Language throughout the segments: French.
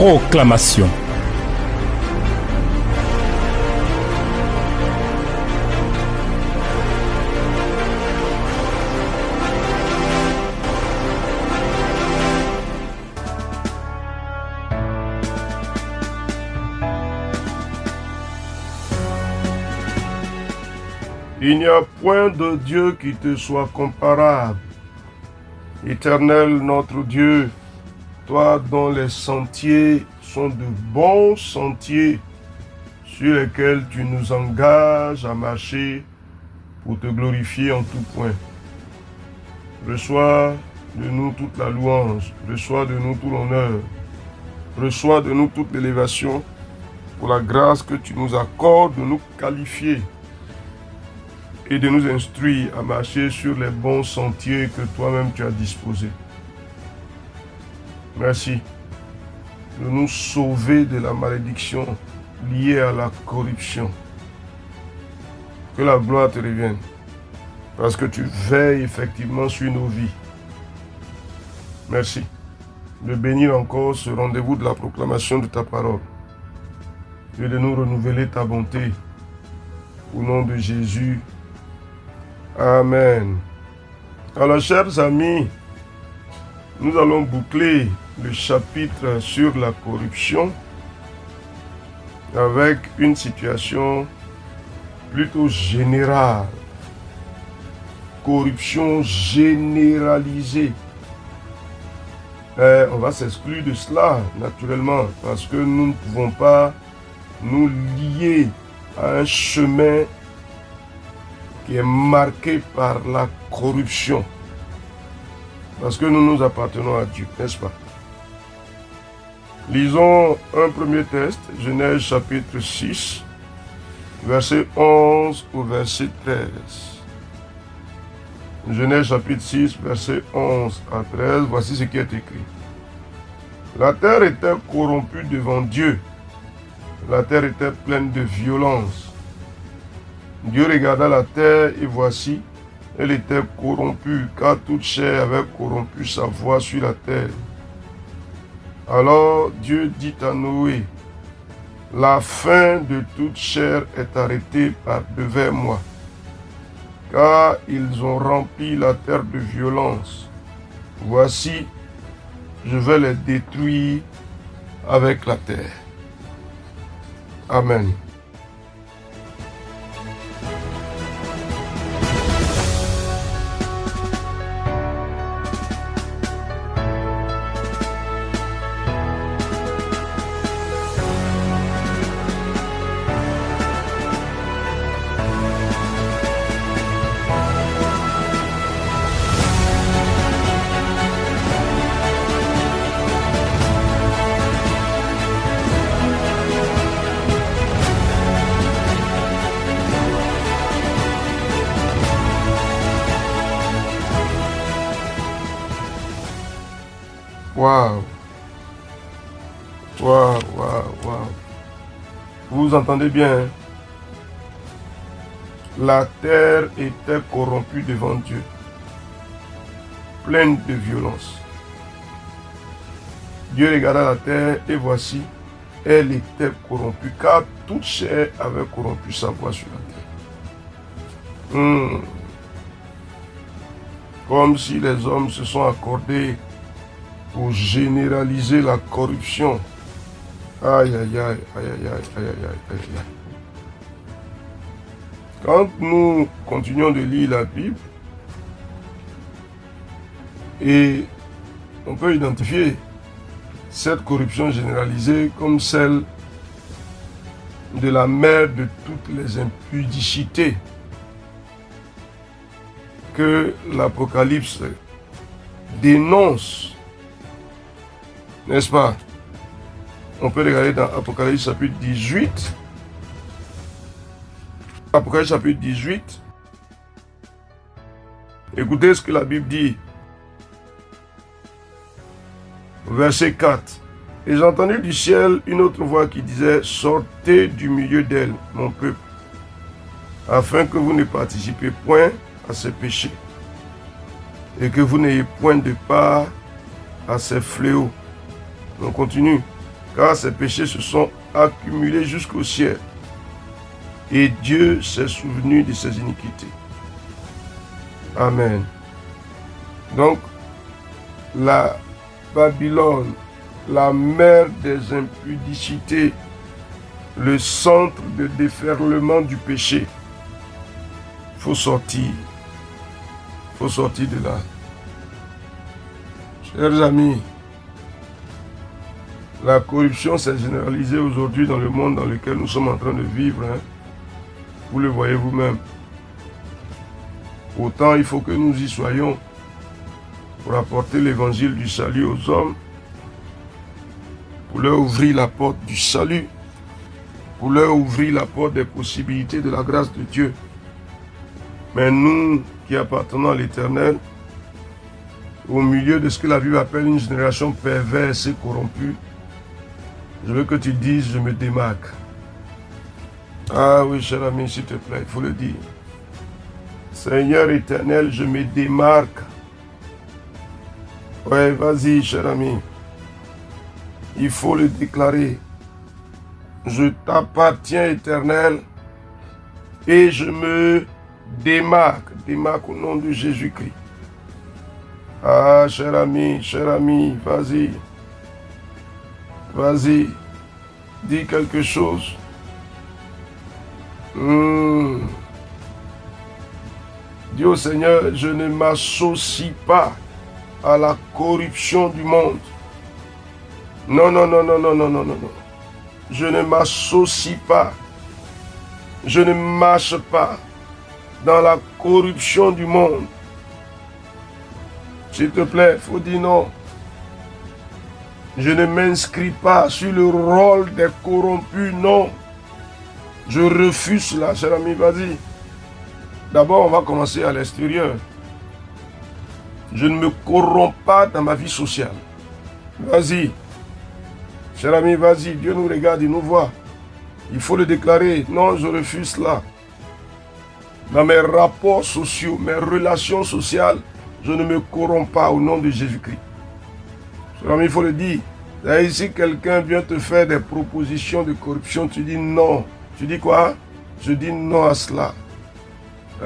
Proclamation. Il n'y a point de Dieu qui te soit comparable. Éternel notre Dieu, toi dont les sentiers sont de bons sentiers sur lesquels tu nous engages à marcher pour te glorifier en tout point. Reçois de nous toute la louange, reçois de nous tout l'honneur, reçois de nous toute l'élévation pour la grâce que tu nous accordes de nous qualifier et de nous instruire à marcher sur les bons sentiers que toi-même tu as disposés. Merci de nous sauver de la malédiction liée à la corruption. Que la gloire te revienne, parce que tu veilles effectivement sur nos vies. Merci de bénir encore ce rendez-vous de la proclamation de ta parole et de nous renouveler ta bonté. Au nom de Jésus. Amen. Alors, chers amis, nous allons boucler le chapitre sur la corruption avec une situation plutôt générale. Corruption généralisée. On va s'exclure de cela, naturellement, parce que nous ne pouvons pas nous lier à un chemin qui est marqué par la corruption. Parce que nous nous appartenons à Dieu, n'est-ce pas? Lisons un premier texte, Genèse chapitre 6, verset 11 au verset 13. Genèse chapitre 6, verset 11 à 13, voici ce qui est écrit. La terre était corrompue devant Dieu. La terre était pleine de violence. Dieu regarda la terre et voici, elle était corrompue, car toute chair avait corrompu sa voie sur la terre. Alors Dieu dit à Noé, la fin de toute chair est arrêtée par devers moi, car ils ont rempli la terre de violence. Voici, je vais les détruire avec la terre. Amen. Waouh! Waouh, waouh, waouh! Vous entendez bien? Hein? La terre était corrompue devant Dieu, pleine de violence. Dieu regarda la terre et voici, elle était corrompue, car toute chair avait corrompu sa voie sur la terre. Comme si les hommes se sont accordés pour généraliser la corruption. Aïe, aïe, aïe, aïe, aïe, aïe, aïe, aïe, aïe, aïe. Quand nous continuons de lire la Bible, et on peut identifier cette corruption généralisée comme celle de la mère de toutes les impudicités que l'Apocalypse dénonce. N'est-ce pas? On peut regarder dans Apocalypse chapitre 18. Apocalypse chapitre 18. Écoutez ce que la Bible dit. Verset 4. Et j'ai entendu du ciel une autre voix qui disait, sortez du milieu d'elle, mon peuple, afin que vous ne participez point à ses péchés, et que vous n'ayez point de part à ses fléaux. On continue. car ses péchés se sont accumulés jusqu'au ciel. Et Dieu s'est souvenu de ses iniquités. Amen. Donc, la Babylone, la mère des impudicités, le centre de déferlement du péché. Il faut sortir. Il faut sortir de là. Chers amis, la corruption s'est généralisée aujourd'hui dans le monde dans lequel nous sommes en train de vivre. Hein. Vous le voyez vous-même. Autant il faut que nous y soyons pour apporter l'évangile du salut aux hommes, pour leur ouvrir la porte du salut, pour leur ouvrir la porte des possibilités de la grâce de Dieu. Mais nous qui appartenons à l'Éternel, au milieu de ce que la Bible appelle une génération perverse et corrompue, je veux que tu dises, je me démarque. Ah oui, cher ami, s'il te plaît, il faut le dire. Seigneur éternel, je me démarque. Ouais, vas-y, cher ami. Il faut le déclarer. Je t'appartiens, éternel, et je me démarque au nom de Jésus-Christ. Ah, cher ami, vas-y. Vas-y, dis quelque chose. Dis au Seigneur, je ne m'associe pas à la corruption du monde. Non. Je ne m'associe pas. Je ne marche pas dans la corruption du monde. S'il te plaît, il faut dire non. Je ne m'inscris pas sur le rôle des corrompus, non. Je refuse cela, cher ami, vas-y. D'abord, on va commencer à l'extérieur. Je ne me corromps pas dans ma vie sociale. Vas-y. Cher ami, vas-y. Dieu nous regarde, il nous voit. Il faut le déclarer. Non, je refuse cela. Dans mes rapports sociaux, mes relations sociales, je ne me corromps pas au nom de Jésus-Christ. Cher ami, il faut le dire. Et si quelqu'un vient te faire des propositions de corruption, tu dis non. Tu dis quoi? Je dis non à cela.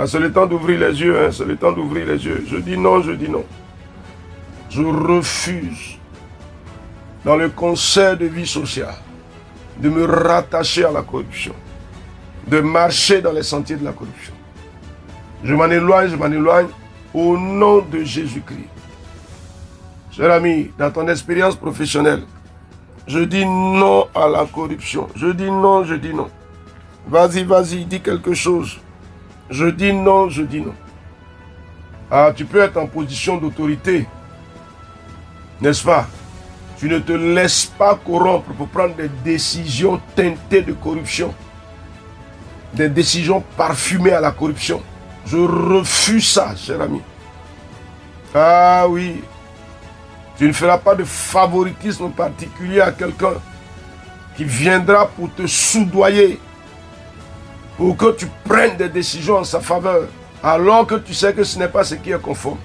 C'est le temps d'ouvrir les yeux, hein? C'est le temps d'ouvrir les yeux. Je dis non. Je refuse, dans le concert de vie sociale, de me rattacher à la corruption, de marcher dans les sentiers de la corruption. Je m'en éloigne au nom de Jésus-Christ. Cher ami, dans ton expérience professionnelle, je dis non à la corruption. Je dis non. Vas-y, dis quelque chose. Je dis non. Ah, tu peux être en position d'autorité, n'est-ce pas? Tu ne te laisses pas corrompre pour prendre des décisions teintées de corruption, des décisions parfumées à la corruption. Je refuse ça, cher ami. Ah oui, tu ne feras pas de favoritisme particulier à quelqu'un qui viendra pour te soudoyer, pour que tu prennes des décisions en sa faveur, alors que tu sais que ce n'est pas ce qui est conforme.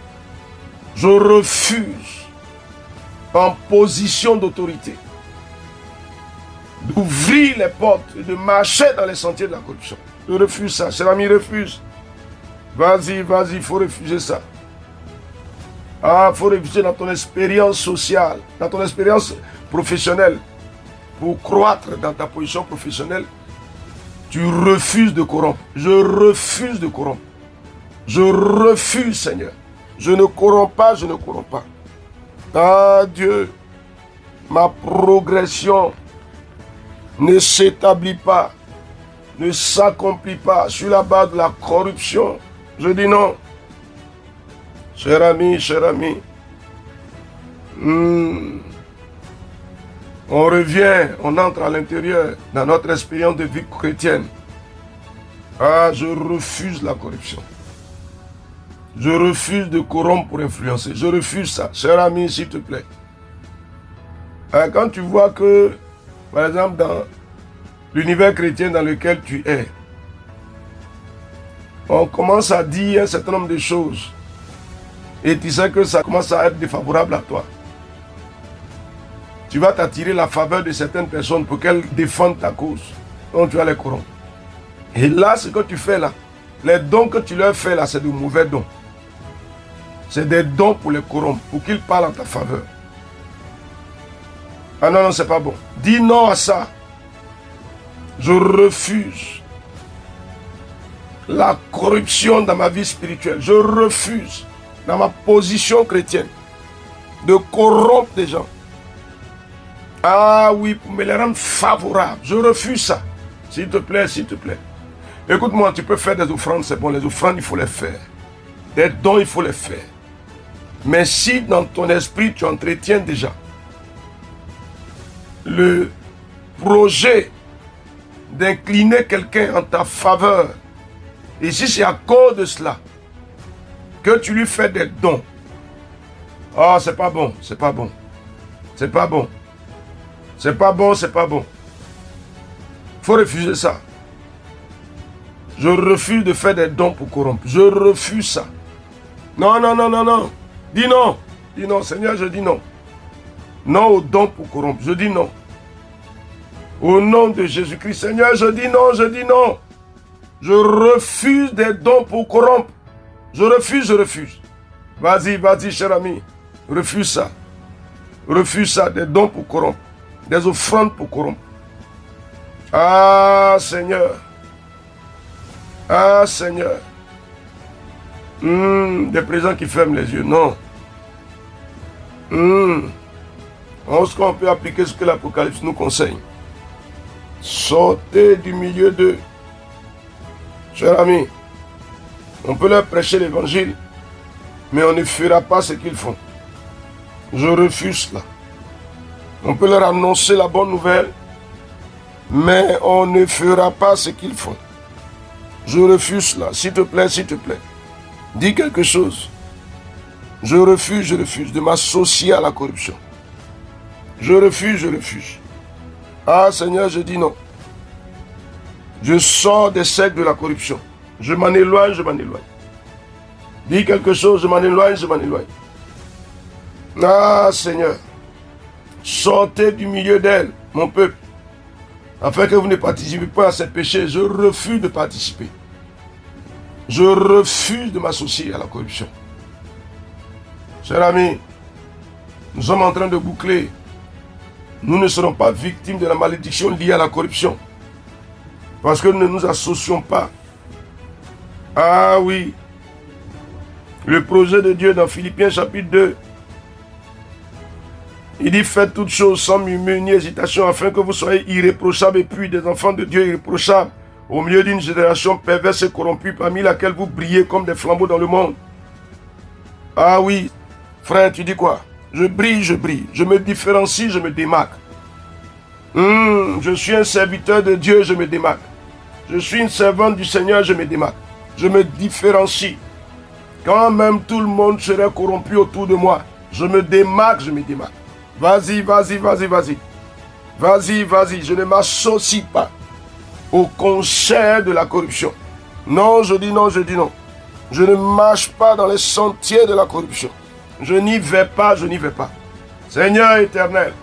Je refuse, en position d'autorité, d'ouvrir les portes et de marcher dans les sentiers de la corruption. Je refuse ça. Cher ami, refuse. Vas-y, il faut refuser ça. Ah, il faut refuser dans ton expérience sociale, dans ton expérience professionnelle. Pour croître dans ta position professionnelle, tu refuses de corrompre. Je refuse de corrompre. Je refuse, Seigneur. Je ne corromps pas. Ah Dieu, ma progression ne s'établit pas, ne s'accomplit pas sur la base de la corruption. Je dis non. Cher ami, on revient, on entre à l'intérieur dans notre expérience de vie chrétienne. Ah, je refuse la corruption. Je refuse de corrompre pour influencer. Je refuse ça. Cher ami, s'il te plaît. Quand tu vois que, par exemple, dans l'univers chrétien dans lequel tu es, on commence à dire un certain nombre de choses. Et tu sais que ça commence à être défavorable à toi. tu vas t'attirer la faveur de certaines personnes pour qu'elles défendent ta cause. Donc tu vas les corrompre. Et là, ce que tu fais là, les dons que tu leur fais là, c'est de mauvais dons. C'est des dons pour les corrompre, pour qu'ils parlent en ta faveur. Ah non, non, c'est pas bon. Dis non à ça. Je refuse la corruption dans ma vie spirituelle. Je refuse, dans ma position chrétienne, de corrompre des gens. Ah oui, pour me les rendre favorables. Je refuse ça. S'il te plaît, s'il te plaît. Écoute-moi, tu peux faire des offrandes, c'est bon. Les offrandes, il faut les faire. Des dons, il faut les faire. Mais si dans ton esprit, tu entretiens déjà le projet d'incliner quelqu'un en ta faveur, et si c'est à cause de cela que tu lui fais des dons, oh, c'est pas bon, c'est pas bon. C'est pas bon. C'est pas bon, c'est pas bon. Il faut refuser ça. Je refuse de faire des dons pour corrompre. Je refuse ça. Non, non, non, non, non. Dis non. Dis non, Seigneur, je dis non. Non aux dons pour corrompre. Je dis non. Au nom de Jésus-Christ, Seigneur, je dis non, je dis non. Je refuse des dons pour corrompre. Je refuse, je refuse. Vas-y, vas-y, cher ami. Refuse ça. Refuse ça, des dons pour corrompre. Des offrandes pour corrompre. Ah, Seigneur. Ah, Seigneur. Des présents qui ferment les yeux. Non. Est-ce qu'on peut appliquer ce que l'Apocalypse nous conseille? Sortez du milieu d'eux. Cher ami, on peut leur prêcher l'évangile, mais on ne fera pas ce qu'ils font. Je refuse cela. On peut leur annoncer la bonne nouvelle, mais on ne fera pas ce qu'ils font. Je refuse cela. S'il te plaît, s'il te plaît. Dis quelque chose. Je refuse de m'associer à la corruption. Je refuse, je refuse. Ah Seigneur, je dis non. Je sors des cercles de la corruption. Je m'en éloigne, je m'en éloigne. Dis quelque chose, je m'en éloigne, je m'en éloigne. Ah Seigneur, sortez du milieu d'elle, mon peuple, afin que vous ne participez pas à ces péchés. Je refuse de participer. Je refuse de m'associer à la corruption. Chers amis, nous sommes en train de boucler. Nous ne serons pas victimes de la malédiction liée à la corruption. Parce que nous ne nous associons pas. Ah oui. Le projet de Dieu dans Philippiens chapitre 2. Il dit, faites toutes choses sans murmure ni hésitation, afin que vous soyez irréprochables et puis des enfants de Dieu irréprochables, au milieu d'une génération perverse et corrompue, parmi laquelle vous brillez comme des flambeaux dans le monde. Ah oui, frère, tu dis quoi? Je brille, je me différencie, je me démarque. Je suis un serviteur de Dieu, je me démarque. Je suis une servante du Seigneur, je me démarque. Je me différencie. Quand même tout le monde serait corrompu autour de moi, je me démarque, je me démarque. Vas-y, vas-y, vas-y, vas-y. Vas-y, vas-y, je ne m'associe pas au concert de la corruption. Non, je dis non, je dis non. Je ne marche pas dans les sentiers de la corruption. Je n'y vais pas, je n'y vais pas. Seigneur éternel,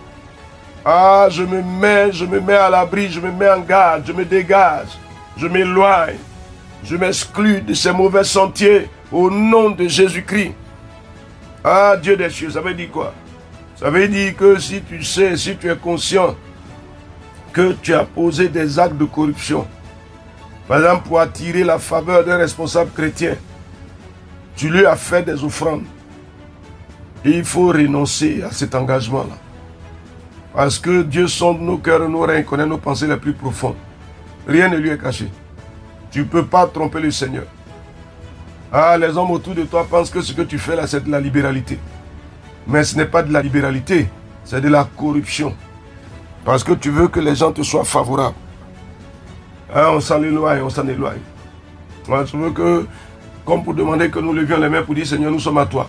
ah, je me mets à l'abri, je me mets en garde, je me dégage, je m'éloigne, je m'exclus de ces mauvais sentiers au nom de Jésus-Christ. Ah, Dieu des cieux, ça veut dire quoi? Ça veut dire que si tu sais, si tu es conscient que tu as posé des actes de corruption, par exemple pour attirer la faveur d'un responsable chrétien, tu lui as fait des offrandes. Et il faut renoncer à cet engagement-là. Parce que Dieu sonde nos cœurs et nos reins, connaît nos pensées les plus profondes. Rien ne lui est caché. Tu ne peux pas tromper le Seigneur. Ah, les hommes autour de toi pensent que ce que tu fais là, c'est de la libéralité. Mais ce n'est pas de la libéralité, c'est de la corruption. Parce que tu veux que les gens te soient favorables. Ah, on s'en éloigne, on s'en éloigne. Moi, je veux que, comme pour demander que nous levions les mains pour dire, Seigneur, nous sommes à toi.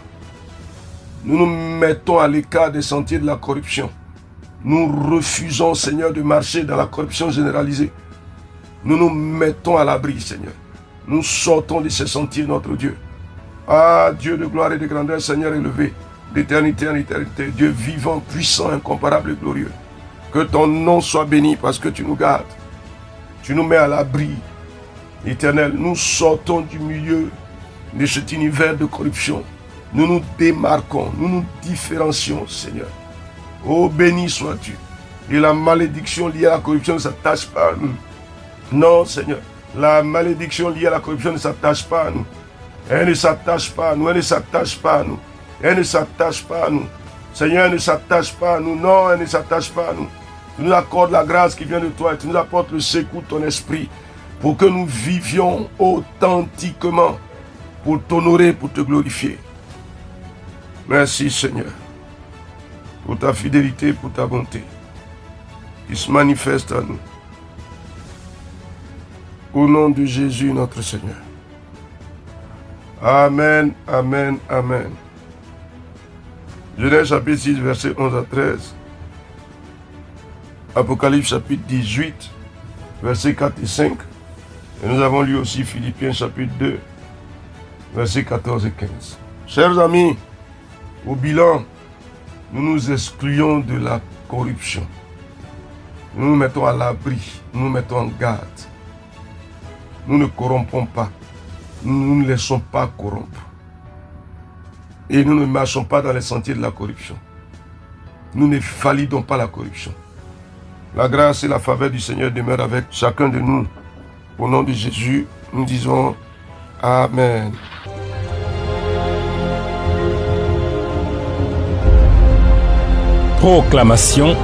Nous nous mettons à l'écart des sentiers de la corruption. Nous refusons, Seigneur, de marcher dans la corruption généralisée. Nous nous mettons à l'abri, Seigneur. Nous sortons de ces sentiers, notre Dieu. Ah, Dieu de gloire et de grandeur, Seigneur élevé. d'éternité en éternité. Dieu vivant, puissant, incomparable et glorieux. Que ton nom soit béni parce que tu nous gardes. Tu nous mets à l'abri. Éternel, nous sortons du milieu de cet univers de corruption. Nous nous démarquons, nous nous différencions, Seigneur. Oh, béni sois-tu. Et la malédiction liée à la corruption ne s'attache pas à nous. Non, Seigneur. La malédiction liée à la corruption ne s'attache pas à nous. Elle ne s'attache pas à nous. Elle ne s'attache pas à nous. Elle ne s'attache pas à nous. Seigneur, elle ne s'attache pas à nous. Non, elle ne s'attache pas à nous. Tu nous accordes la grâce qui vient de toi et tu nous apportes le secours de ton esprit pour que nous vivions authentiquement pour t'honorer, pour te glorifier. Merci, Seigneur, pour ta fidélité, pour ta bonté qui se manifeste à nous. Au nom de Jésus, notre Seigneur. Amen, amen, amen. Genèse chapitre 6, versets 11 à 13. Apocalypse chapitre 18, versets 4 et 5. Et nous avons lu aussi Philippiens chapitre 2, versets 14 et 15. Chers amis, au bilan, nous nous excluons de la corruption. Nous nous mettons à l'abri, nous nous mettons en garde. Nous ne corrompons pas. Nous ne laissons pas corrompre. Et nous ne marchons pas dans les sentiers de la corruption. Nous ne validons pas la corruption. La grâce et la faveur du Seigneur demeurent avec chacun de nous. Au nom de Jésus, nous disons Amen. Proclamation.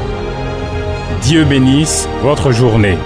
Dieu bénisse votre journée.